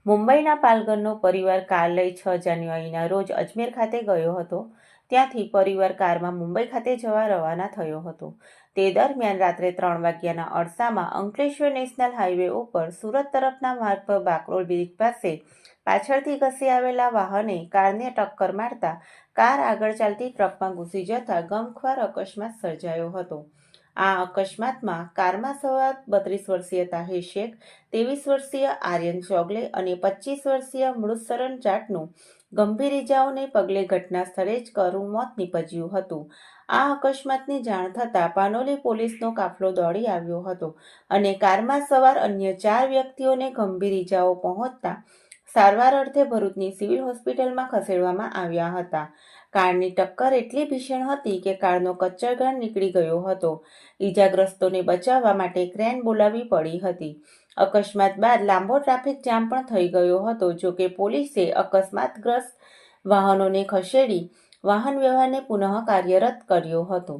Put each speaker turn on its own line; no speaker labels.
મુંબઈના પાલઘરનો પરિવાર કાર લઈ 6 જાન્યુઆરીના રોજ અજમેર ખાતે ગયો હતો. ત્યાંથી પરિવાર કારમાં મુંબઈ ખાતે જવા રવાના થયો હતો. તે દરમિયાન રાત્રે 3 વાગ્યાના અરસામાં અંકલેશ્વર નેશનલ હાઈવે ઉપર સુરત તરફના માર્ગ પર બાકરોલ બ્રિજ પાસે પાછળથી ઘસી આવેલા વાહને કારને ટક્કર મારતા કાર આગળ ચાલતી ટ્રકમાં ઘૂસી જતા ગમખ્વાર અકસ્માત સર્જાયો હતો. આ અકસ્માતમાં કારમાં સવાર 32 વર્ષીય તાહિર શેખ, 23 વર્ષીય આર્યન ચોગલે અને 25 વર્ષીય મૃતસરણ જાટનું ગંભીર ઇજાઓને પગલે ઘટના સ્થળે જ કરુણ મોત નીપજ્યું હતું. આ અકસ્માતની જાણ થતાં પાનોલી પોલીસનો કાફલો દોડી આવ્યો હતો અને કારમાં સવાર અન્ય 4 વ્યક્તિઓને ગંભીર ઇજાઓ પહોંચતા સારવાર અર્થે ભરૂચની સિવિલ હોસ્પિટલમાં ખસેડવામાં આવ્યા હતા. કારની ટક્કર એટલી ભીષણ હતી કે કારનો કચ્ચરઘાણ નીકળી ગયો હતો. ઇજાગ્રસ્તોને બચાવવા માટે ક્રેન બોલાવવી પડી હતી. અકસ્માત બાદ લાંબો ટ્રાફિક જામ પણ થઈ ગયો હતો. જોકે પોલીસે અકસ્માતગ્રસ્ત વાહનોને ખસેડી વાહન વ્યવહારને પુનઃ કાર્યરત કર્યો હતો.